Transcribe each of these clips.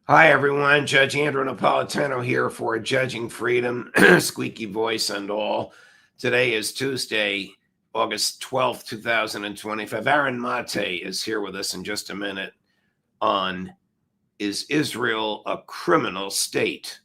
Hi, everyone. Judge Andrew Napolitano here for Judging Freedom, squeaky voice and all. Today is Tuesday, August 12th, 2025. Aaron Maté is here with us in just a minute on Is Israel a Criminal State?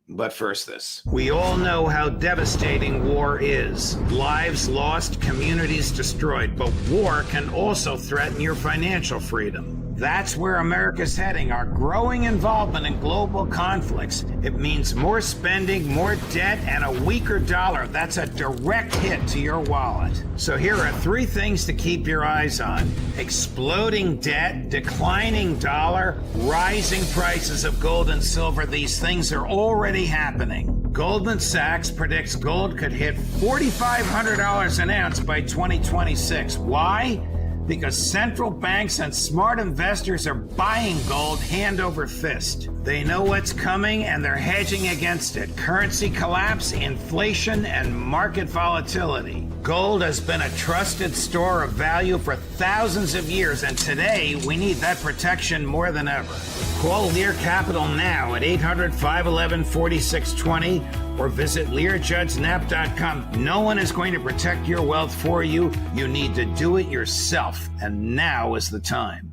But first, this. We all know how devastating war is. Lives lost, communities destroyed. But war can also threaten your financial freedom. That's where America's heading. Our growing involvement in global conflicts. It means more spending, more debt, and a weaker dollar. That's a direct hit to your wallet. So here are three things to keep your eyes on: exploding debt, declining dollar, rising prices of gold and silver. These things are already happening. Goldman Sachs predicts gold could hit $4,500 an ounce by 2026. Why? Because central banks and smart investors are buying gold hand over fist. They know what's coming and they're hedging against it. Currency collapse, inflation, and market volatility. Gold has been a trusted store of value for thousands of years, and today we need that protection more than ever. Call Lear Capital now at 800-511-4620 or visit LearJudgeNap.com. No one is going to protect your wealth for you. You need to do it yourself, and now is the time.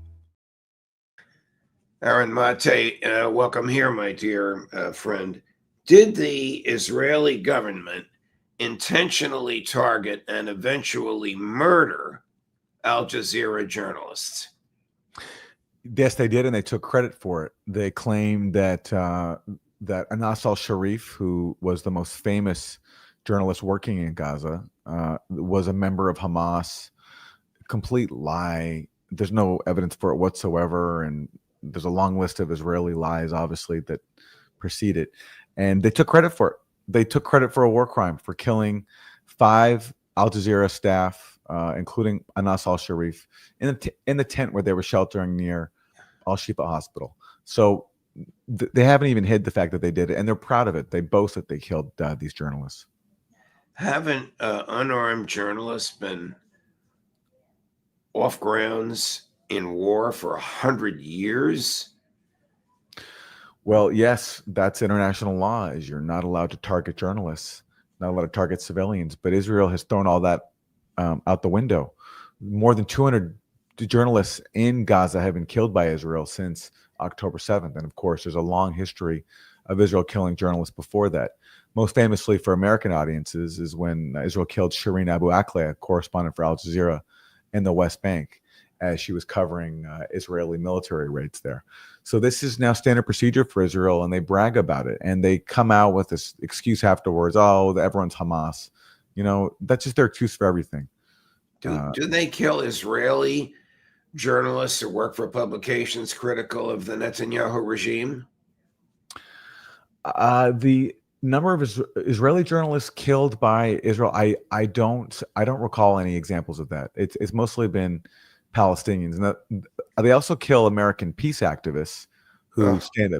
Aaron Maté, welcome here, my dear friend. Did the Israeli government intentionally target and eventually murder Al Jazeera journalists? Yes, they did, and they took credit for it. They claimed that Anas al-Sharif, who was the most famous journalist working in Gaza, was a member of Hamas. Complete lie. There's no evidence for it whatsoever, and there's a long list of Israeli lies, obviously, that precede it. And they took credit for it. They took credit for a war crime for killing 5 Al Jazeera staff, including Anas al-Sharif, in the tent where they were sheltering near Al-Shifa Hospital. So they haven't even hid the fact that they did it, and they're proud of it. They boast that they killed these journalists. Haven't unarmed journalists been off grounds in war for 100 years? Well, yes, that's international law. Is you're not allowed to target journalists, not allowed to target civilians. But Israel has thrown all that out the window. More than 200 journalists in Gaza have been killed by Israel since October 7th. And of course, there's a long history of Israel killing journalists before that. Most famously for American audiences is when Israel killed Shireen Abu Akleh, a correspondent for Al Jazeera in the West Bank, as she was covering Israeli military raids there. So this is now standard procedure for Israel, and they brag about it. And they come out with this excuse afterwards, oh, everyone's Hamas. You know, that's just their excuse for everything. Do they kill Israeli journalists who work for publications critical of the Netanyahu regime? The number of Israeli journalists killed by Israel, I don't recall any examples of that. It's mostly been Palestinians, and they also kill American peace activists who stand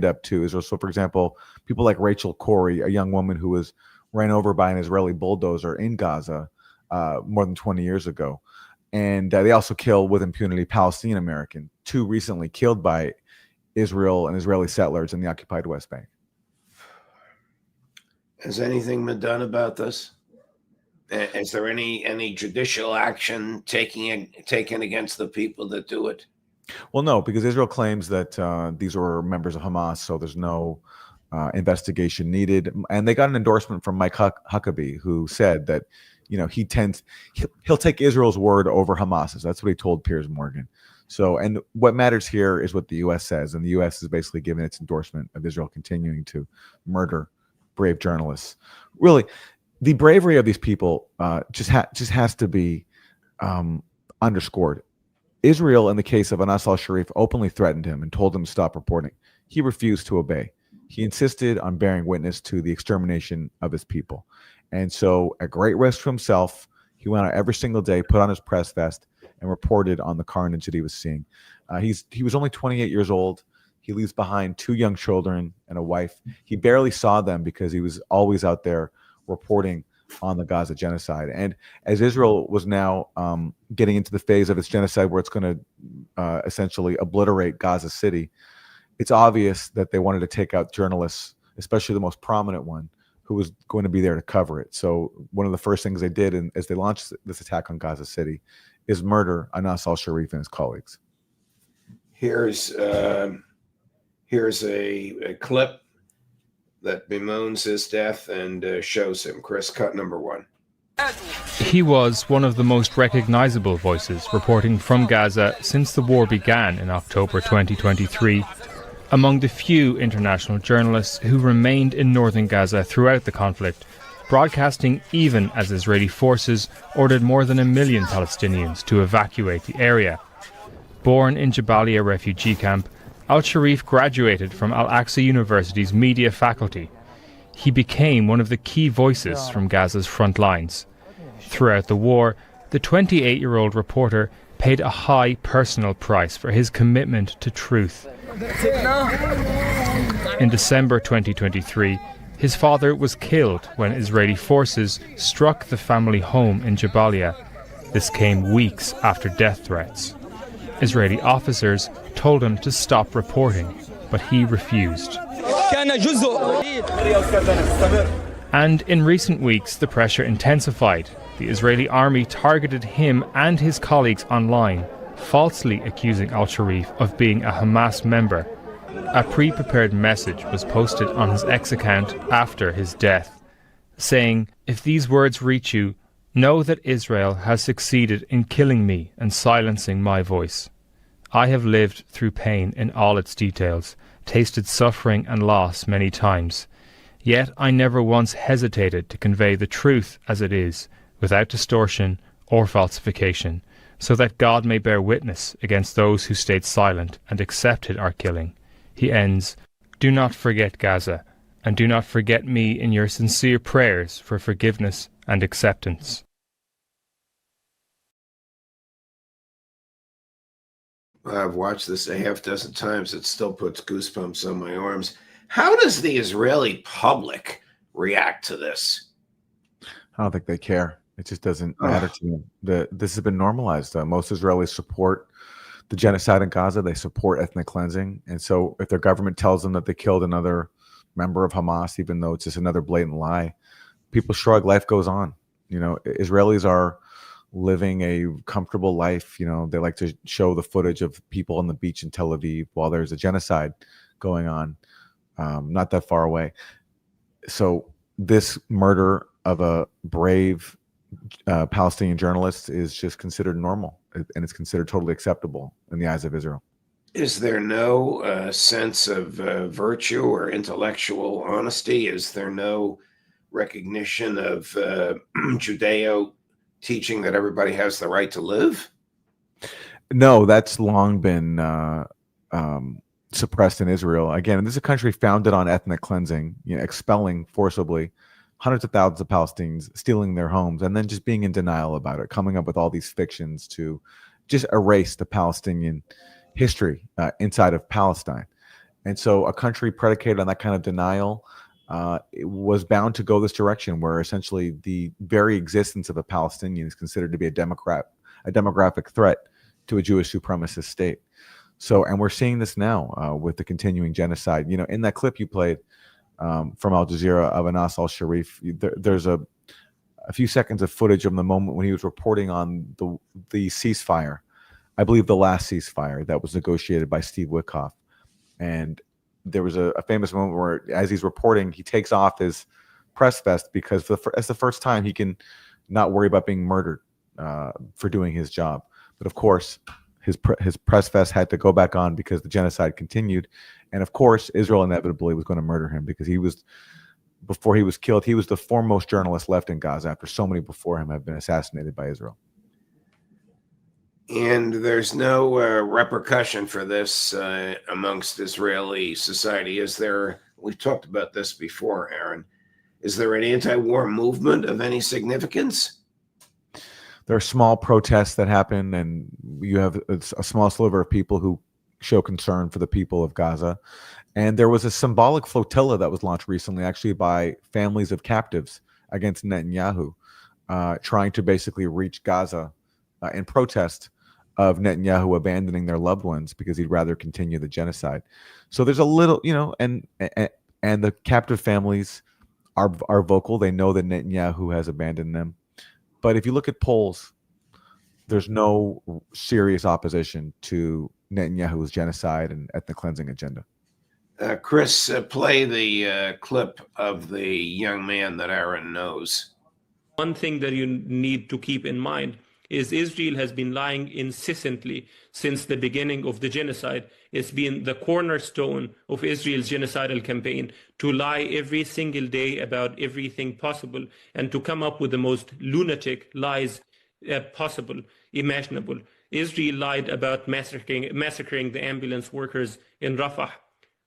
up to Israel. So, for example, people like Rachel Corrie, a young woman who was ran over by an Israeli bulldozer in Gaza more than 20 years ago. And they also kill with impunity Palestinian American, 2 recently killed by Israel and Israeli settlers in the occupied West Bank. Has anything been done about this? Is there any judicial action taken against the people that do it? Well, no, because Israel claims that these were members of Hamas, so there's no investigation needed. And they got an endorsement from Mike Huckabee, who said that, you know, he'll take Israel's word over Hamas's. That's what he told Piers Morgan. So, and what matters here is what the U.S. says, and the U.S. is basically given its endorsement of Israel continuing to murder brave journalists. Really, the bravery of these people just has to be underscored. Israel, in the case of Anas al-Sharif, openly threatened him and told him to stop reporting. He refused to obey. He insisted on bearing witness to the extermination of his people. And so, at great risk to himself, he went out every single day, put on his press vest, and reported on the carnage that he was seeing. He was only 28 years old. He leaves behind 2 young children and a wife. He barely saw them because he was always out there reporting on the Gaza genocide. And as Israel was now getting into the phase of its genocide where it's going to essentially obliterate Gaza City, it's obvious that they wanted to take out journalists, especially the most prominent one, who was going to be there to cover it. So one of the first things they did as they launched this attack on Gaza City is murder Anas al-Sharif and his colleagues. Here's a clip that bemoans his death and shows him. Chris, cut number 1. He was one of the most recognizable voices reporting from Gaza since the war began in October 2023, among the few international journalists who remained in northern Gaza throughout the conflict, broadcasting even as Israeli forces ordered more than 1 million Palestinians to evacuate the area. Born in Jabalia refugee camp, al-Sharif graduated from Al-Aqsa University's media faculty. He became one of the key voices from Gaza's front lines. Throughout the war, the 28-year-old reporter paid a high personal price for his commitment to truth. In December 2023, his father was killed when Israeli forces struck the family home in Jabalia. This came weeks after death threats. Israeli officers told him to stop reporting, but he refused. And in recent weeks, the pressure intensified. The Israeli army targeted him and his colleagues online, falsely accusing al-Sharif of being a Hamas member. A pre-prepared message was posted on his X account after his death, saying, "If these words reach you, know that Israel has succeeded in killing me and silencing my voice. I have lived through pain in all its details, tasted suffering and loss many times. Yet I never once hesitated to convey the truth as it is, without distortion or falsification, so that God may bear witness against those who stayed silent and accepted our killing." He ends, "Do not forget Gaza, and do not forget me in your sincere prayers for forgiveness and acceptance." I've watched this a half dozen times. It still puts goosebumps on my arms. How does the Israeli public react to this? I don't think they care. It just doesn't matter to them. This has been normalized. Most Israelis support the genocide in Gaza. They support ethnic cleansing. And so if their government tells them that they killed another member of Hamas, even though it's just another blatant lie, people shrug. Life goes on. You know, Israelis are living a comfortable life. You know, they like to show the footage of people on the beach in Tel Aviv while there's a genocide going on, not that far away. So this murder of a brave Palestinian journalist is just considered normal, and it's considered totally acceptable in the eyes of Israel. Is there no sense of virtue or intellectual honesty? Is there no recognition of Judeo teaching that everybody has the right to live? No, that's long been suppressed in Israel. Again, this is a country founded on ethnic cleansing, you know, expelling forcibly hundreds of thousands of Palestinians, stealing their homes, and then just being in denial about it, coming up with all these fictions to just erase the Palestinian history inside of Palestine. And so a country predicated on that kind of denial it was bound to go this direction, where essentially the very existence of a Palestinian is considered to be a demographic threat to a Jewish supremacist state. So, and we're seeing this now with the continuing genocide. You know, in that clip you played from Al Jazeera of Anas al-Sharif, there's a few seconds of footage of the moment when he was reporting on the ceasefire, I believe the last ceasefire that was negotiated by Steve Witkoff. And there was a famous moment where, as he's reporting, he takes off his press vest because it's the first time he can not worry about being murdered for doing his job. But of course, his press vest had to go back on because the genocide continued. And of course, Israel inevitably was going to murder him because before he was killed, he was the foremost journalist left in Gaza after so many before him have been assassinated by Israel. And there's no repercussion for this amongst Israeli society. Is there? We've talked about this before, Aaron. Is there an anti-war movement of any significance? There are small protests that happen, and you have a small sliver of people who show concern for the people of Gaza. And there was a symbolic flotilla that was launched recently, actually by families of captives against Netanyahu, trying to basically reach Gaza in protest of Netanyahu abandoning their loved ones because he'd rather continue the genocide. So there's a little, and the captive families are vocal. They know that Netanyahu has abandoned them. But if you look at polls, there's no serious opposition to Netanyahu's genocide and ethnic cleansing agenda. Chris, play the clip of the young man that Aaron knows. One thing that you need to keep in mind is Israel has been lying incessantly since the beginning of the genocide. It's been the cornerstone of Israel's genocidal campaign to lie every single day about everything possible and to come up with the most lunatic lies possible, imaginable. Israel lied about massacring the ambulance workers in Rafah.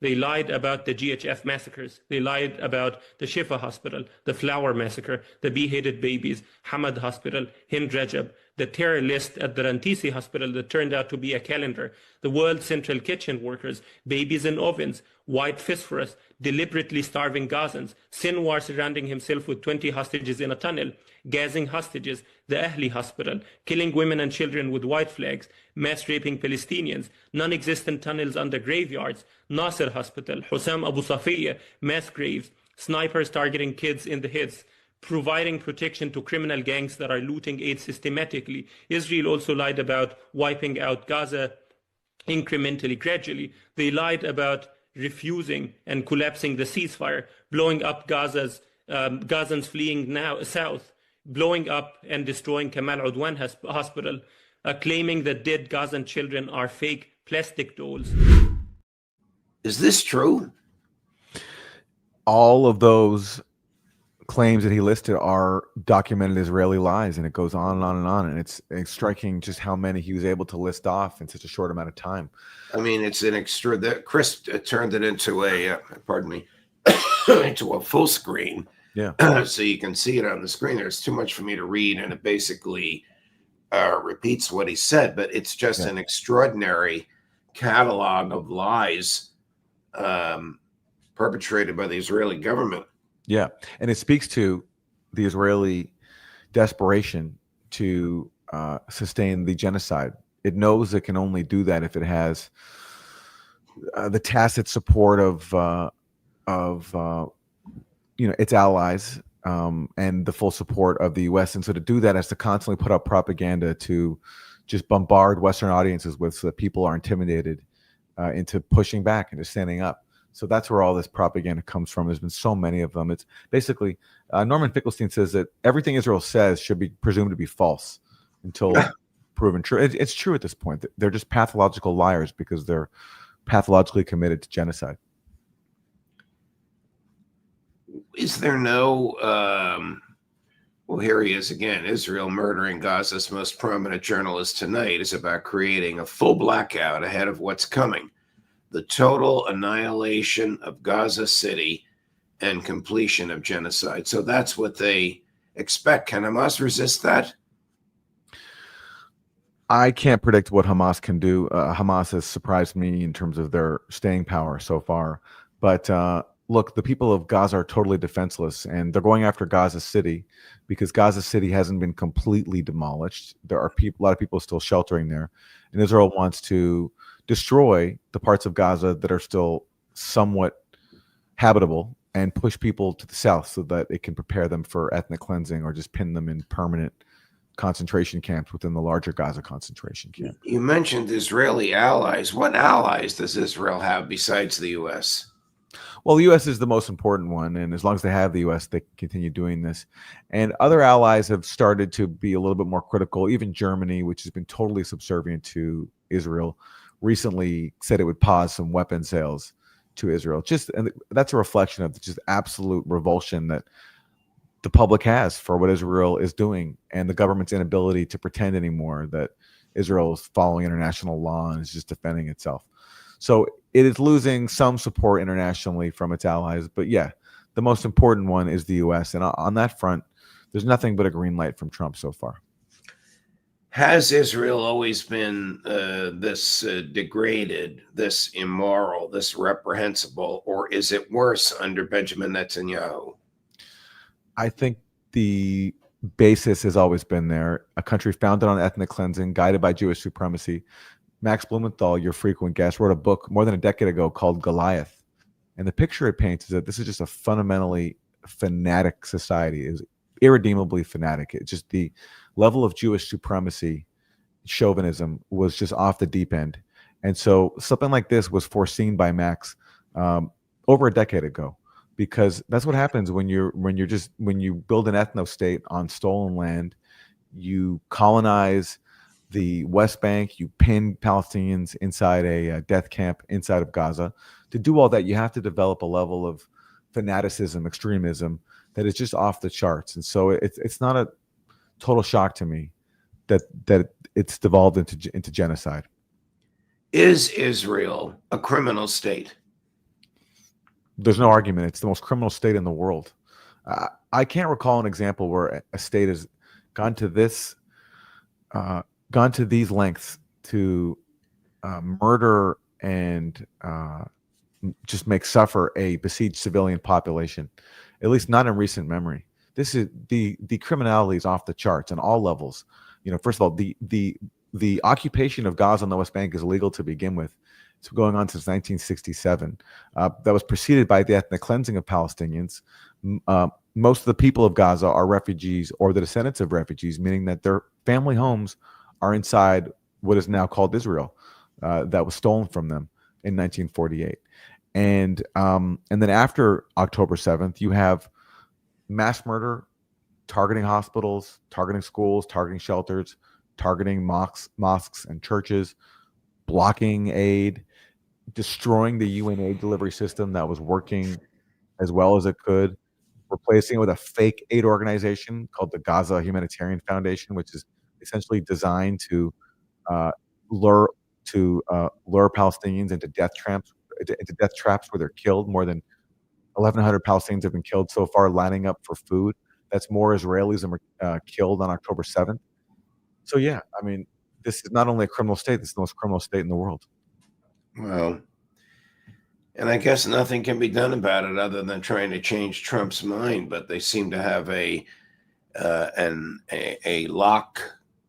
They lied about the GHF massacres. They lied about the Shifa Hospital, the Flower Massacre, the beheaded babies, Hamad Hospital, Hind Rajab, the terror list at the Rantisi Hospital that turned out to be a calendar, the World Central Kitchen workers, babies in ovens, white phosphorus, deliberately starving Gazans, Sinwar surrounding himself with 20 hostages in a tunnel, gassing hostages, the Ahli Hospital, killing women and children with white flags, mass raping Palestinians, non-existent tunnels under graveyards, Nasser Hospital, Hussam Abu Safiya, mass graves, snipers targeting kids in the heads, providing protection to criminal gangs that are looting aid systematically. Israel also lied about wiping out Gaza incrementally, gradually. They lied about refusing and collapsing the ceasefire, blowing up Gazans fleeing now south, blowing up and destroying Kamal Udwan Hospital, claiming that dead Gazan children are fake plastic dolls. Is this true? All of those claims that he listed are documented Israeli lies, and it goes on and on and on. And it's striking just how many he was able to list off in such a short amount of time. I mean, it's an extra that Chris turned it into a, into a full screen. Yeah. So you can see it on the screen. There's too much for me to read, and it basically repeats what he said, but it's just an extraordinary catalog of lies perpetrated by the Israeli government. Yeah. And it speaks to the Israeli desperation to sustain the genocide. It knows it can only do that if it has the tacit support of its allies and the full support of the U.S. And so to do that has to constantly put up propaganda to just bombard Western audiences with, so that people are intimidated into pushing back and just standing up. So that's where all this propaganda comes from. There's been so many of them. It's basically, Norman Finkelstein says that everything Israel says should be presumed to be false until proven true. It's true at this point. They're just pathological liars because they're pathologically committed to genocide. Is there no, well, here he is again. Israel murdering Gaza's most prominent journalist tonight is about creating a full blackout ahead of what's coming. The total annihilation of Gaza City and completion of genocide. So that's what they expect. Can Hamas resist that? I can't predict what Hamas can do. Hamas has surprised me in terms of their staying power so far. But look, the people of Gaza are totally defenseless, and they're going after Gaza City because Gaza City hasn't been completely demolished. There are a lot of people still sheltering there, and Israel wants to destroy the parts of Gaza that are still somewhat habitable and push people to the south so that it can prepare them for ethnic cleansing or just pin them in permanent concentration camps within the larger Gaza concentration camp. You mentioned Israeli allies. What allies does Israel have besides the U.S.? Well, the U.S. is the most important one, and as long as they have the U.S., they continue doing this. And other allies have started to be a little bit more critical. Even Germany, which has been totally subservient to Israel, recently said it would pause some weapon sales to Israel. And that's a reflection of just absolute revulsion that the public has for what Israel is doing, and the government's inability to pretend anymore that Israel is following international law and is just defending itself. So it is losing some support internationally from its allies. But yeah, the most important one is the U.S. And on that front, there's nothing but a green light from Trump so far. Has Israel always been this degraded, this immoral, this reprehensible, or is it worse under Benjamin Netanyahu? I think the basis has always been there. A country founded on ethnic cleansing, guided by Jewish supremacy. Max Blumenthal, your frequent guest, wrote a book more than a decade ago called Goliath. And the picture it paints is that this is just a fundamentally fanatic society. It is irredeemably fanatic. It's just the level of Jewish supremacy, chauvinism was just off the deep end. And so something like this was foreseen by Max over a decade ago, because that's what happens when you build an ethno state on stolen land. You colonize the West Bank, you pin Palestinians inside a death camp inside of Gaza. To do all that, you have to develop a level of fanaticism, extremism that is just off the charts. And so it's not a total shock to me that it's devolved into genocide. Is Israel a criminal state? There's no argument. It's the most criminal state in the world. I can't recall an example where a state has gone to these lengths to murder and just make suffer a besieged civilian population, at least not in recent memory. This is the criminality is off the charts on all levels. First of all, the occupation of Gaza on the West Bank is illegal to begin with. It's been going on since 1967. That was preceded by the ethnic cleansing of Palestinians. Most of the people of Gaza are refugees or the descendants of refugees, meaning that their family homes are inside what is now called Israel, that was stolen from them in 1948. And then after October 7th, you have mass murder, targeting hospitals, targeting schools, targeting shelters, targeting mosques and churches, blocking aid, destroying the UN aid delivery system that was working as well as it could, replacing it with a fake aid organization called the Gaza Humanitarian Foundation, which is essentially designed to lure Palestinians into death traps where they're killed. More than 1,100 Palestinians have been killed so far, lining up for food. That's more Israelis than were killed on October 7th. So yeah, I mean, this is not only a criminal state; it's the most criminal state in the world. Well, and I guess nothing can be done about it other than trying to change Trump's mind. But they seem to have a lock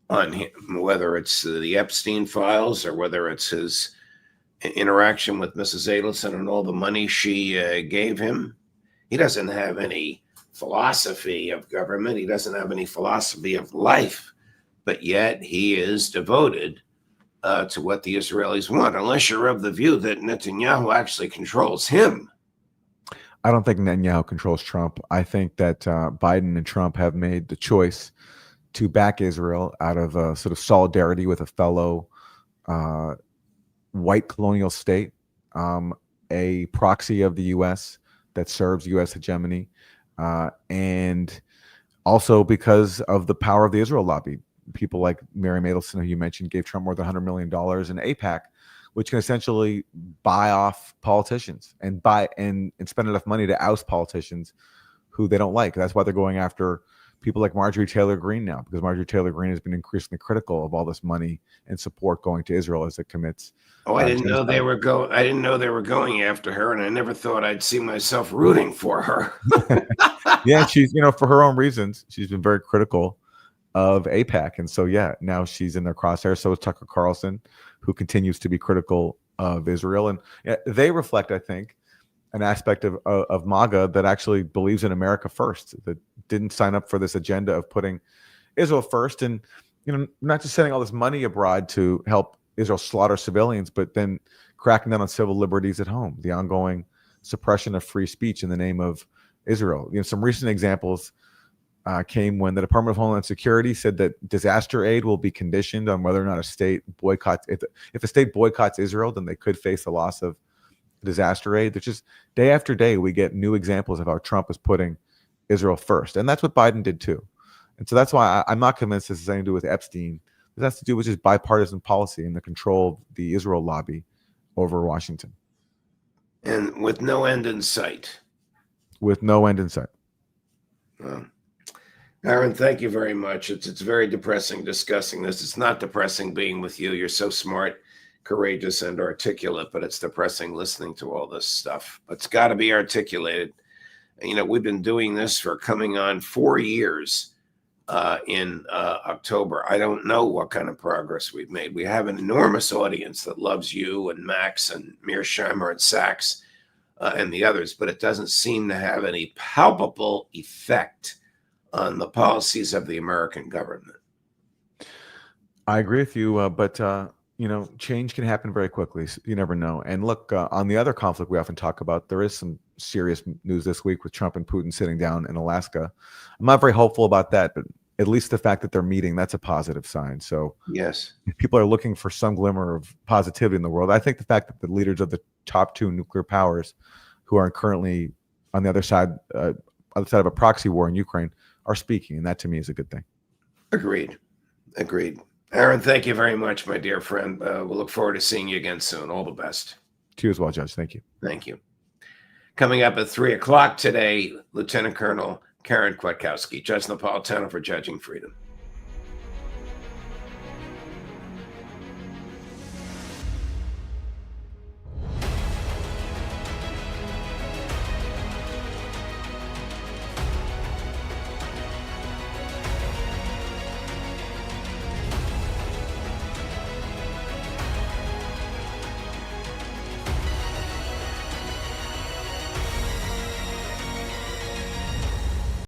on him, whether it's the Epstein files or whether it's his interaction with Mrs. Adelson and all the money she gave him. He doesn't have any philosophy of government. He doesn't have any philosophy of life. But yet he is devoted to what the Israelis want, unless you're of the view that Netanyahu actually controls him. I don't think Netanyahu controls Trump. I think that Biden and Trump have made the choice to back Israel out of a sort of solidarity with a fellow white colonial state, a proxy of the U.S. that serves U.S. hegemony, and also because of the power of the Israel lobby. People like Miriam Adelson, who you mentioned, gave Trump more than $100 million in AIPAC, which can essentially buy off politicians and spend enough money to oust politicians who they don't like. That's why they're going after people like Marjorie Taylor Greene now, because Marjorie Taylor Greene has been increasingly critical of all this money and support going to Israel as it commits. Oh, I didn't know they were going after her, and I never thought I'd see myself rooting for her. Yeah, she's, for her own reasons, she's been very critical of AIPAC. And so, yeah, now she's in their crosshairs. So is Tucker Carlson, who continues to be critical of Israel. And they reflect, I think, an aspect of MAGA that actually believes in America first, that didn't sign up for this agenda of putting Israel first. And, not just sending all this money abroad to help Israel slaughter civilians, but then cracking down on civil liberties at home, the ongoing suppression of free speech in the name of Israel. Some recent examples came when the Department of Homeland Security said that disaster aid will be conditioned on whether or not a state boycotts. If a state boycotts Israel, then they could face the loss of disaster aid. There's just day after day we get new examples of how Trump is putting Israel first, and that's what Biden did too. And so that's why I'm not convinced this has anything to do with Epstein. This has to do with just bipartisan policy and the control of the Israel lobby over Washington, and with no end in sight. With no end in sight. Well, Aaron, thank you very much. It's very depressing discussing this. It's not depressing being with you. You're so smart, courageous, and articulate, but it's depressing listening to all this stuff. But it's got to be articulated. We've been doing this for coming on 4 years. in October. I don't know what kind of progress we've made. We have an enormous audience that loves you and Max and Mearsheimer and Sachs and the others, but it doesn't seem to have any palpable effect on the policies of the American government. I agree with you, but change can happen very quickly. So you never know. And look, on the other conflict we often talk about, there is some serious news this week with Trump and Putin sitting down in Alaska. I'm not very hopeful about that, but at least the fact that they're meeting, that's a positive sign. So yes, if people are looking for some glimmer of positivity in the world, I think the fact that the leaders of the top two nuclear powers who are currently on the other side of a proxy war in Ukraine are speaking, and that to me is a good thing. Agreed. Aaron, thank you very much, my dear friend. We'll look forward to seeing you again soon. All the best. To you as well, Judge. Thank you. Thank you. Coming up at 3 o'clock today, Lieutenant Colonel Karen Kwiatkowski, Judge Napolitano for Judging Freedom.